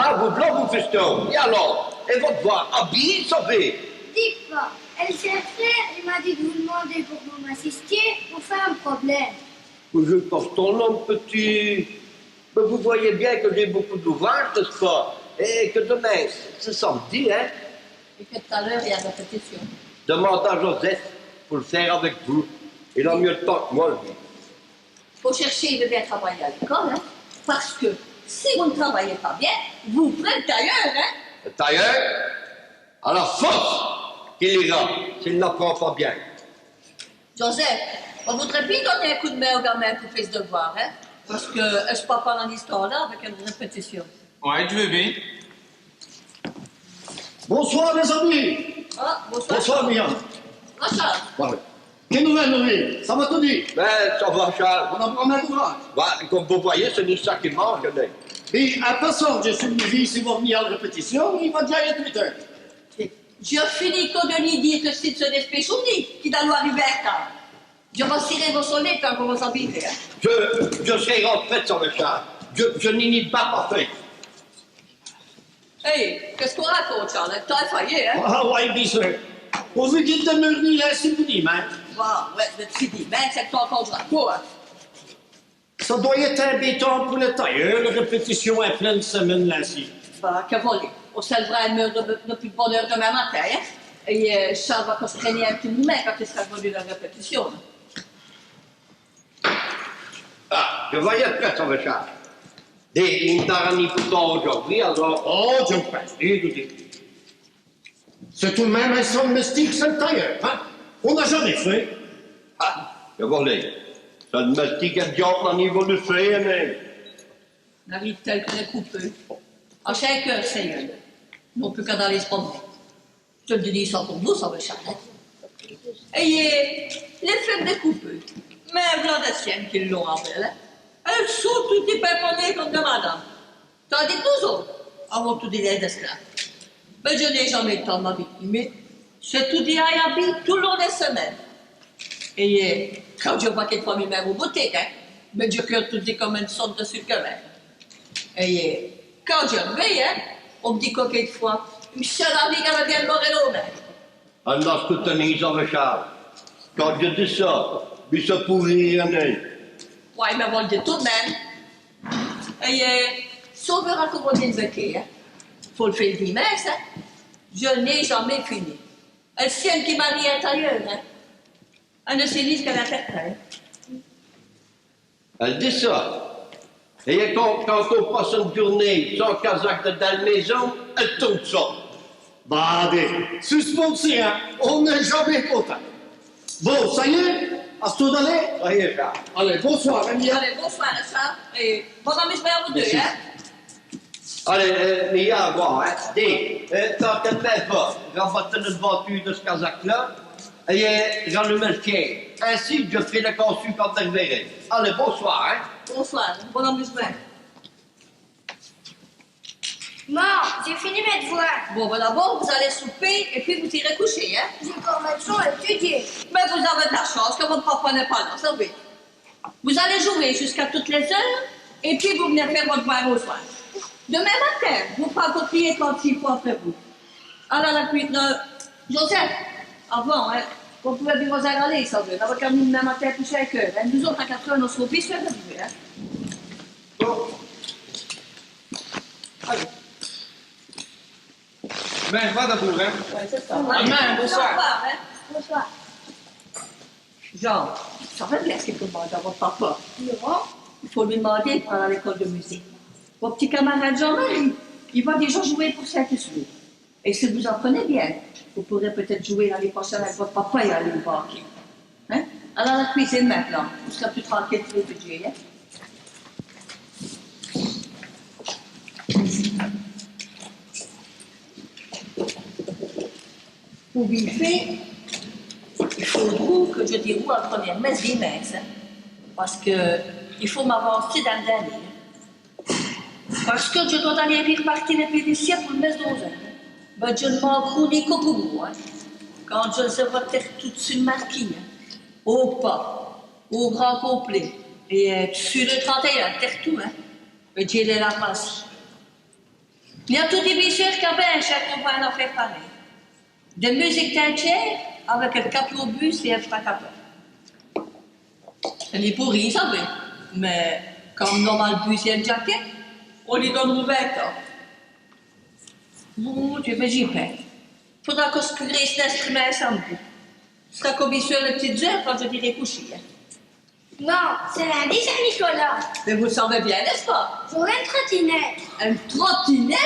Ah, vous blanc, vous feston. Et alors? Et votre voix, habillée, sauvée? Dites pas. Elle s'est fait, il m'a dit de vous demander pour vous m'assistiez pour faire un problème. Je porte ton nom, petit. Mais vous voyez bien que j'ai beaucoup d'ouvrages, n'est-ce pas? Et que demain, c'est samedi, hein? Et que tout à l'heure, il y a répétition. Demande à Joseph pour le faire avec vous. Il a mieux de temps que moi, lui. Faut chercher de bien travailler à l'école, hein? Parce que si vous ne travaillez pas bien, vous ferez le tailleur, hein? Le tailleur, à la force qu'il ira, s'il n'apprend pas bien. Joseph, on voudrait bien donner un coup de main au gamin pour faire ce devoir, hein? Parce que est-ce pas dans l'histoire-là avec une répétition? Ouais, je veux bien. Bonsoir les amis. Ah, bonsoir. Bonsoir Mia. Bonsoir. Ouais. Quelle nouvelle, Louis? Ça va tout dit? Ben, ça va, Charles. On apprend même courage. Ben, comme vous voyez, c'est ni ça qui manque, là. Et à passant, je suis venu si vous venez à la répétition, il va déjà être 8 heures. Je finis de lui dire que c'est ce despéchouni qui doit arriver à temps. Je vais cirer vos sonnets quand vous vous habillez, hein? Je serai rentré sur le Charles. Je n'y pas fait. Hey, qu'est-ce qu'on raconte, Charles? T'as failli, hein? Ah ouais, bien sûr. Pourvu qu'il demeure ni là, c'est fini, mais Ouais, mais tu dis, ben, c'est que toi encore du rapport, hein? ça doit être embêtant pour le tailleur, la répétition est pleine de semaines là-ci. Bah, que voler. On s'élèvera une heure de plus de bonne heure demain matin, hein? Et Charles va se traîner un petit moment quand il sera revenu de la répétition. Ah, je voyais prêt sur le Charles. Il n'a rien pour toi aujourd'hui, alors... Oh, je me passe, écoutez. C'est tout de même un son mystique, c'est le tailleur, hein? On n'a jamais fait. Ah, je volais. Ça ne mastique à diable au niveau du fait, mais... La vie telle que les coupeux. À chaque heure, c'est non plus qu'à d'aller se promener. Je te dis ça pour vous, ça va Charles. Ayez les fêtes des coupeux. Mais voilà des siennes qui l'ont en belle, hein? Elles sont toutes péponnées comme de madame. Tandis que nous autres avons tout des d'esclaves. Mais je n'ai jamais le temps de m'habituer. C'est tout dit à habit tout le long des semaines. Et quand je vois quelquefois mes mères aux boutiques, hein, mais je cœur tout dit comme une sorte de sucre vert. Et quand je me veille, hein, on me dit que quelquefois, une seule amie qui avait bien moré l'eau, mais. Alors, ce que tenez sur le Charles. Quand je dis ça, il se pourrit rien. Ouais, mais on le dit tout de même. Et si on veut raccommoder le vécu, hein, faut le faire dimanche, hein. Je n'ai jamais fini. Elle sienne qui m'a mis à l'intérieur, hein. Un de ces livres qu'elle interprète. Elle dit ça. Et quand on passe une journée sans casaque dans la maison, elle tombe ça. Bah, suspensé, hein? On n'est jamais content. Bon, ça y est? À ce tour d'aller? Ça y est, Charles. Allez, bonsoir, Emilia. Allez, bonsoir, Charles. Et bon amusement à vous deux, Merci. hein. Allez, Mia, bon, hein. Dis, tant qu'elle ne pas, remporte notre voiture de ce casaque-là, et j'allume le chien. Ainsi, je ferai le conçu quand elle verrai. Allez, bonsoir, hein. Bonsoir, bon amusement. Maman, j'ai fini mes devoirs. Bon, ben d'abord, vous allez souper et puis vous irez coucher, hein. J'ai encore ma leçon à étudier. Mais vous avez de la chance que votre papa n'est pas là, savez. Vous allez jouer jusqu'à toutes les heures et puis vous venez faire votre devoir au soir. Demain matin, vous ferez copier quand il faut après vous. Alors, la cuite, Joseph, avant, hein, vous pouvez dire aux aller, ça veut. D'abord, quand demain matin, coucher avec eux. Hein. Nous autres, à 4 heures, nous serons vite faire hein. Bon. Allez. Ben, va d'abord, hein. Ouais, c'est ça. Demain, bonsoir. Au revoir, hein. Bonsoir. Jean, ça va bien ce qu'il faut demander à votre papa. Non. Il faut lui demander pour aller à l'école de musique. Votre petit camarade Jean-Marie, il va déjà jouer pour Saint-Exupéry. Et si vous en prenez bien, vous pourrez peut-être jouer l'année prochaine avec votre papa et aller le voir. Hein? Alors la cuisine maintenant, vous serez plus tranquille pour les budgets. Hein? Pour vivre, il faut que je déroule en première messe des messes. Hein? Parce que il faut m'avancer dans l'année. Parce que je dois aller repartir les pédiciens pour le messe d'11 ans. Ben, je ne m'en ni qu'au bout. Hein? Quand je se vois terre toute sur le marquis, hein? Au pas, au grand complet, et sur le 31, terre tout, hein? Et Dieu les la passe. Il y a tout des sûr qu'à ben, chacun va en faire pareil. De musique entière avec un capot-bus et un fracapeur. Elle est pourrie, ça va. Mais comme normal bus et un jacket, on lui donne 20 ans. Mon Dieu, mais j'y perds. Faudra qu'on se curisse l'instrument samedi. Ce sera comme sur les petites heures quand je dirai coucher. Hein. Non, c'est lundi Saint-Nicolas. Mais vous le savez bien, n'est-ce pas? J'aurai une trottinette. Une trottinette?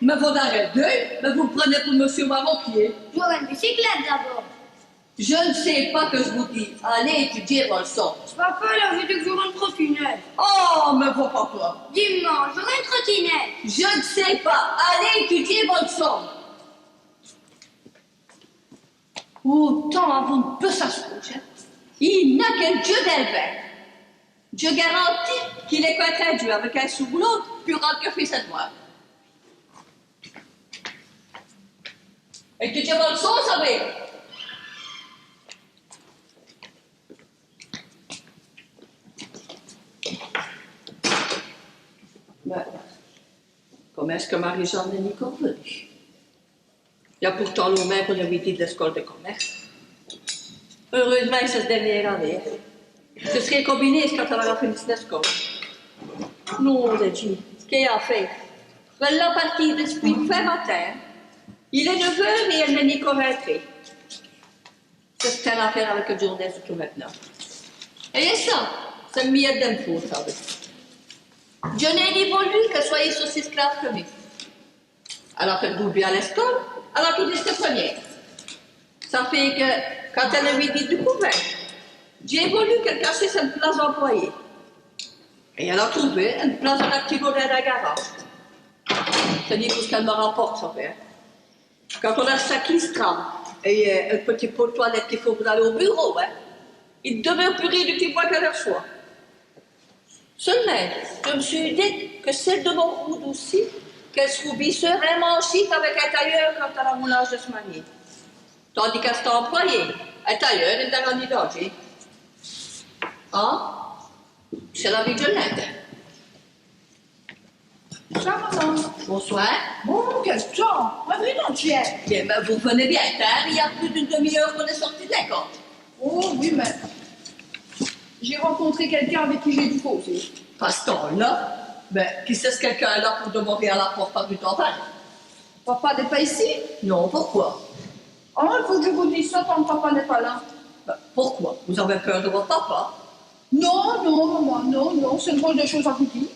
Mais vous n'arrêtez deux, mais vous prenez pour monsieur Maroquier. J'aurai une bicyclette d'abord. Je ne sais pas que je vous dis. Allez étudier dans le son. Papa, il a vu que j'aurai une trottinette. Oh, mais vos papa. Dimanche, j'aurai une trottinette. Je ne sais pas. Allez étudier votre son. Autant avant de peu ça se couche. Hein. Il n'a qu'un Dieu d'élevé. Je garantis qu'il est contre un Dieu avec un sous l'autre, plus rare que fait cette voix. Étudiez votre son, vous savez. Ben, comment est-ce que Marie-Jeanne n'est ni convenue? Il y a pourtant le maire pour le midi de l'école de commerce. Heureusement, c'est cette dernière année. Je serais combinée quand elle aura fini l'école. Non, j'ai dit, qu'est-ce a fait? Elle l'a partie depuis fin matin. Il est 9 heures et elle n'est ni convaincue. C'est une affaire avec le journée tout maintenant. Et ça, c'est une miette d'infos, ça veut. Je n'ai ni voulu qu'elle soit aussi esclave que moi. Elle a fait le double à l'école, elle a tout dit cette première. Ça fait que, quand elle a midi du couvert, j'ai voulu qu'elle cachait cette place d'employé. Et elle a trouvé une place dans la petite modèle à garage. C'est dit tout ce qu'elle me rapporte, ça fait. Quand on a sa clistra et un petit pot de toilette qu'il faut pour aller au bureau, hein, il demeure plus rien du petit bois qu'elle reçoit. Seulement, je me suis dit que celle de mon coude aussi, qu'elle se roubisseur un manchite avec un tailleur quand elle a roulage de se manier. Tandis qu'elle s'est employée, un tailleur, elle est dans l'identité. Ah, c'est la vie de Jeannette. Bonsoir, maman. Bonsoir. Bon, quel temps. Ma vie entière. Bien, mais vous venez bien tard, il y a plus d'une demi-heure qu'on est sorti de l'école. Oh, oui, mais j'ai rencontré quelqu'un avec qui j'ai dû causer. Pasteur, là, ben, qui c'est ce quelqu'un-là pour demander à la porte par du temps? Papa n'est pas ici? Non, pourquoi? Oh, il faut que je vous dise ça tant que papa n'est pas là. Ben, pourquoi? Vous avez peur de votre papa? Non, non, maman, non, non, c'est une drôle de chose à vous dire.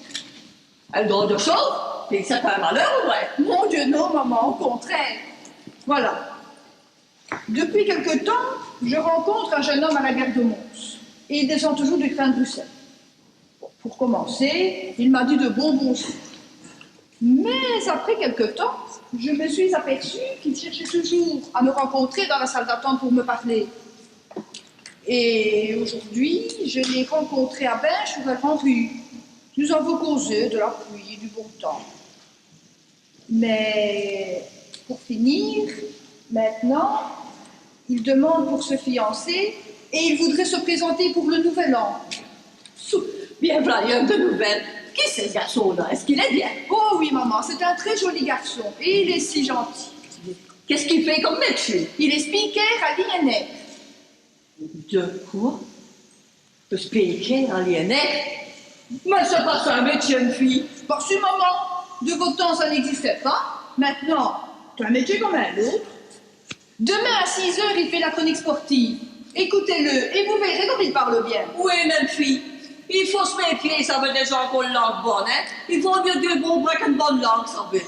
Un drôle de chose? Et c'est pas un malheur, ou vrai? Mon Dieu, non, maman, au contraire. Voilà. Depuis quelque temps, je rencontre un jeune homme à la gare de Mons. Et il descend toujours du train de Bruxelles. Bon, pour commencer, il m'a dit de bons choses. Mais après quelque temps, je me suis aperçue qu'il cherchait toujours à me rencontrer dans la salle d'attente pour me parler. Et aujourd'hui, je l'ai rencontré à Binche sur la grande rue. Nous avons causé de la pluie et du bon temps. Mais pour finir, maintenant, il demande pour se fiancer et il voudrait se présenter pour le nouvel an. Bien, voilà, il y a de nouvelles. Qui c'est ce garçon-là? Est-ce qu'il est bien? Oh oui, maman, c'est un très joli garçon et il est si gentil. Qu'est-ce qu'il fait comme métier? Il est speaker à l'INF. De quoi? Le speaker à l'INF? Mais c'est pas ça un métier, une fille. Parce que maman, de votre temps, ça n'existait pas. Maintenant, c'est un métier comme un autre. Demain à 6 heures, il fait la chronique sportive. Écoutez-le et vous verrez comme il parle bien. Oui, même fille. Il faut se méfier, ça veut des gens qui ont une langue bonne, hein. Il faut mieux deux bons bras qu'une bonne langue, ça veut.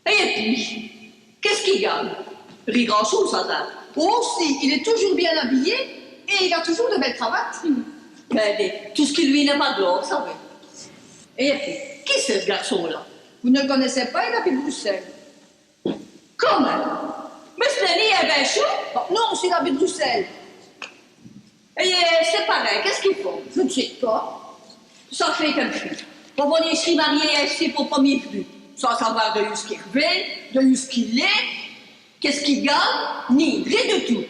Et puis, qu'est-ce qu'il gagne? Rit grand-chose, ça, là. Aussi, il est toujours bien habillé et il a toujours de belles cravates. Mais tout ce qui lui n'est pas de l'or, ça veut. Et puis, qui c'est ce garçon-là? Vous ne le connaissez pas, il habite Bruxelles. Comment? Mais ce n'est ni un bain chaud? Oh, non, c'est habite Bruxelles. Et c'est pareil, qu'est-ce qu'il faut? Je ne sais pas. Ça fait qu'une fille. Pour venir s'y marier ici pour premier vue, sans savoir de ce qu'il revient, de ce qu'il est, qu'est-ce qu'il gagne, ni rien du tout.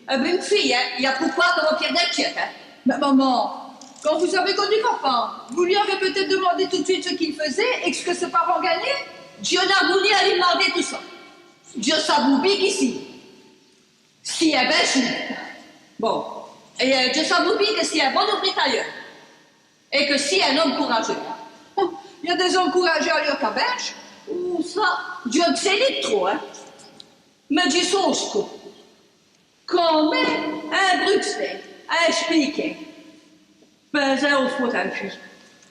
Une fille, hein, il y a pourquoi comme Pierre d'Alchette, hein. Mais maman, quand vous avez connu papa, vous lui avez peut-être demandé tout de suite ce qu'il faisait et ce que ses parents gagnaient? Dieu n'a voulu aller demander tout ça. Dieu s'aboubi qu'ici. Si elle est belle, bon. Et Dieu s'aboubi que si elle est bon ouvrier et que si elle est un homme courageux. Il y a des hommes courageux à Lyotabèche. Ou ça, Dieu me sait trop, hein. Mais Dieu songe trop. Quand même, un Bruxelles a expliqué. Ben, on faut un fille.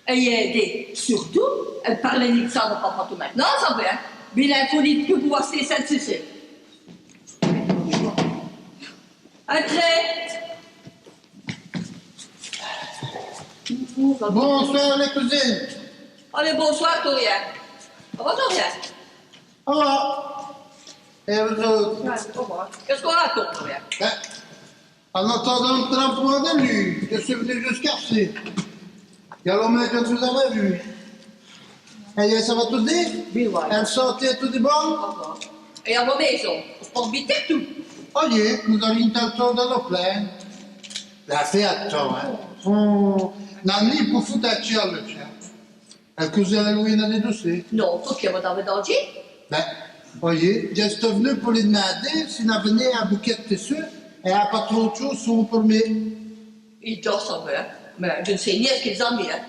Elle y a aidé. Surtout, elle parlait ni de ça, non pas tout maintenant, ça va, hein. Mais il faut dire que pour c'est cette Cécile. Après. Bonsoir les cousines. Allez, bonsoir, Toria. Bonjour, Toria. Au revoir. Et vous autres? Qu'est-ce qu'on raconte, Toria? Ben, en attendant le train pour un délu, je suis venu jusqu'à ici. Il y a l'homme que vous avez vu. Et ça va tout dire? Oui, ouais. Elle sortait tout du bon? Et à vos maisons, on se vite tout. Oye, nous avons une telle sorte de nos plaines. La fait à temps, hein. Nanni pour foutre à tirer le chien. Elle causait la Louis dans les dossiers. Non, faut qu'il y ait dans le danger. Ben, voyez, je suis venu pour lui demander s'il venait un bouquet de tissus et un pas trop de choses sur le premier. Il dort sans vrai, mais je ne sais ni ce qu'ils ont mis. Hein.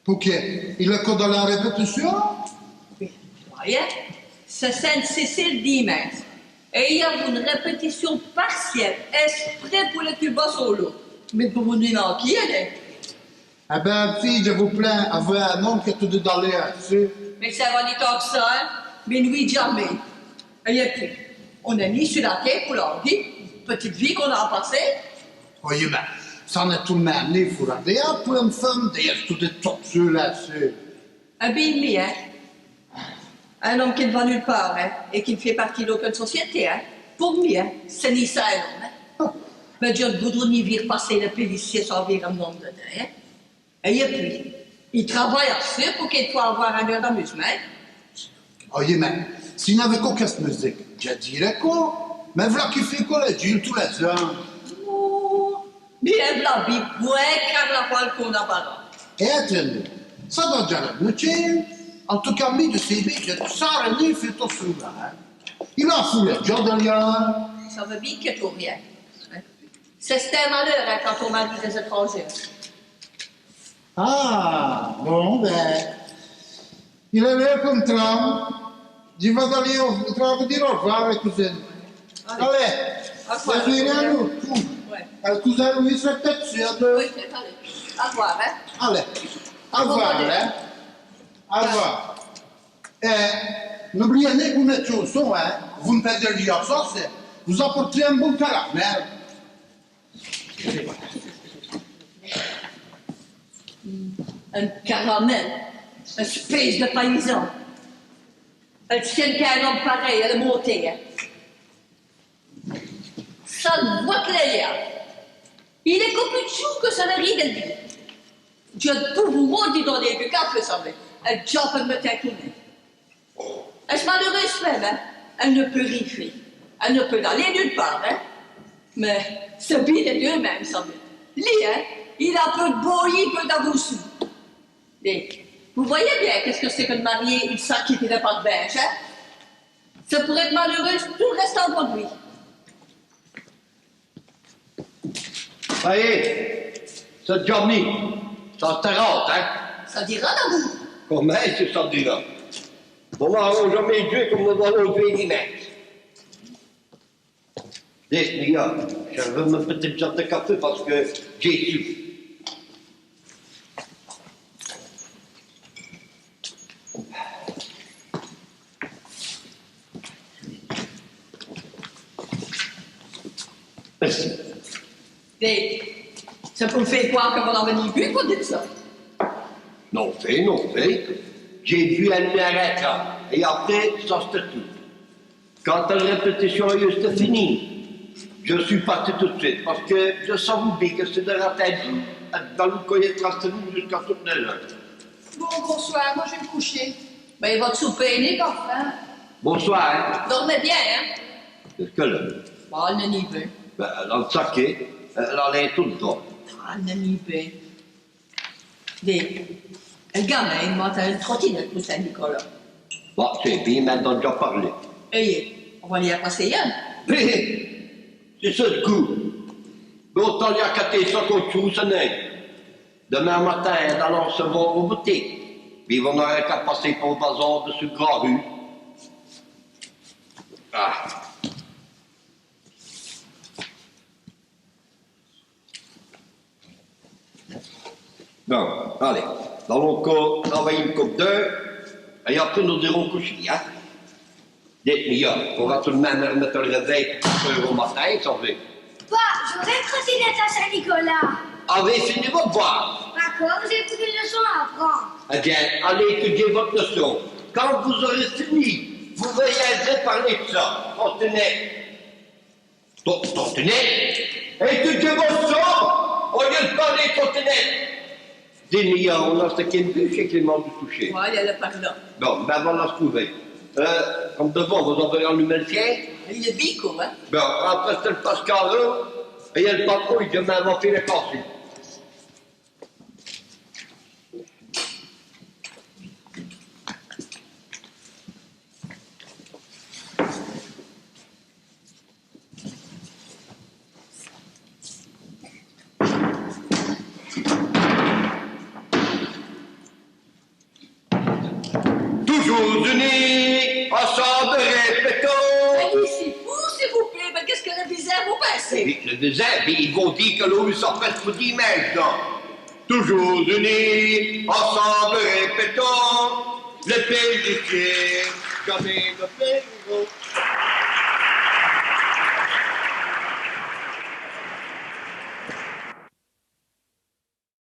Pourquoi? Il est dans la répétition? Oui, voyez, c'est Sainte-Cécile dimanche. Et il y a une répétition partielle, exprès pour le tuba solo. Mais pour vous dire en qui elle est. Eh ben, fille, je vous plains, avoir un homme qui est tout dans l'air, tu sais. Mais ça va ni tant que ça, hein? Mais lui, jamais. Et puis, on a mis sur la tête pour leur vie, petite vie qu'on a passée. Voyez, ben, ça en est tout le même, il faut regarder pour une femme, d'ailleurs, tout est tortueux là-dessus. Un billet, hein? Un homme qui ne va nulle part, hein? Et qui ne fait partie d'aucune société, hein? Pour moi, hein? C'est ni ça, un homme, hein? Mais Dieu ne voudrait ni vire passer le policier sans vire un nombre de temps, hein? Et puis, il travaille assez pour qu'il puisse avoir un heure d'amusement. Voyez, mais, s'il n'avait qu'aucune musique, je dirais quoi? Mais voilà qui fait quoi, le Dieu, tous les ans. Oh, bien la vie, ouais, carnaval qu'on a pas. Et attendez, ça doit déjà la moitié. En tout cas, mis de ses billes, ça rien fait tout souvent. Hein. Il a foulé, Jordan. Ça veut bien que tout rien. Hein? C'est un malheur hein, quand on marie des étrangers. Ah, bon, ben, il est là comme Trump. Je vais aller au travail dire au revoir, les cousines. Allez, je vais à nous. Le cousin Louis serait peut-être sûr de... Oui, allez. Au revoir, hein? Allez, au revoir, hein? Au revoir. N'oubliez pas que vous mettez au son, hein? Vous ne faites de lire ça, c'est... Vous apportez un bon caramel. Un caramel, un espèce de paysan. Elle tient qu'un homme pareil, elle est montée. Hein. Ça ne voit que l'air. Il est comme plus chou que ça n'arrive de lui. Dieu tout vous maudit dans les buts, qu'elle fait ça, mais elle joue me t'incliner. Est-ce malheureuse même, hein? Elle ne peut rien faire. Elle ne peut aller nulle part, hein? Mais c'est bien les deux même, ça veut. Lui, hein? Il a peu de boyer, peu d'avoussou. Et vous voyez bien qu'est-ce que c'est que de marier une sac qui n'est pas de bêche, hein? Ça pourrait être malheureuse tout le restant de lui. Voyez, c'est Johnny. Ça te rentre, hein? Ça dira dans vous. Comment est-ce que ça dira? Bon, on n'a jamais joué comme nous allons jouer dimanche. Dis, Mia, je veux me faire une sorte de café parce que j'ai su. Merci. Ça peut me faire croire que vous en avez vu pour dire ça. Non fait. J'ai vu un arrêt et après, ça c'était tout. Quand la répétition est finie, je suis parti tout de suite parce que je savais bien que c'est de la tête dans le collier de Trasteville jusqu'à toute l'heure. Bon, bonsoir, moi je vais me coucher. Ben, votre souper n'est pas faim. Bonsoir, hein? Dormez bien, hein? Qu'est-ce que là? Bon, elle n'a ni peu. Ben, dans le saké, elle en est tout le temps. Elle n'a ni peu. Le gamin, il monte à une trottinette pour Saint-Nicolas. Bon, c'est bien, maintenant déjà parlé. Et on va y passer un. Mais, c'est ça le coup. Mais autant y a qu'à ça qu'on trouve, ça n'est. Demain matin, allons se voir au boutique. Puis on n'aurait qu'à passer pour le bazar de ce grand rue. Ah. Bon, allez. Dans l'encore, travailler une coupe d'heure. Et après, nous irons coucher, hein. Dites-moi, on va tout de même remettre le réveil au matin, si on veut. Bah, j'aurais trottinette à Saint-Nicolas. Avez fini votre boire. D'accord, j'ai plus une leçon à apprendre. Eh bien, allez étudier votre leçon. Quand vous aurez fini, vous veillerez parler de ça. Trottinette. Trottinette? Étudiez votre leçon au lieu de parler de trottinette. Dis-moi, on a ce qu'il y a vu chez Clément du Toucher. Ouais, elle est par là. Bon, ben on va se trouver. Comme devant, vous enverrez en numéro fier. Il est bico, hein. Bon, après c'est le Pascaro, et il y a le patron, il demain va faire le corsu. Toujours unis, ensemble répétons. Allez, c'est fou, s'il vous plaît. Mais qu'est-ce que le visage vous passez? Oui, je disais, mais ils vont dire que l'eau s'en fait pour 10 mètres, non. Toujours unis, ensemble répétons, le pays jamais le pérou.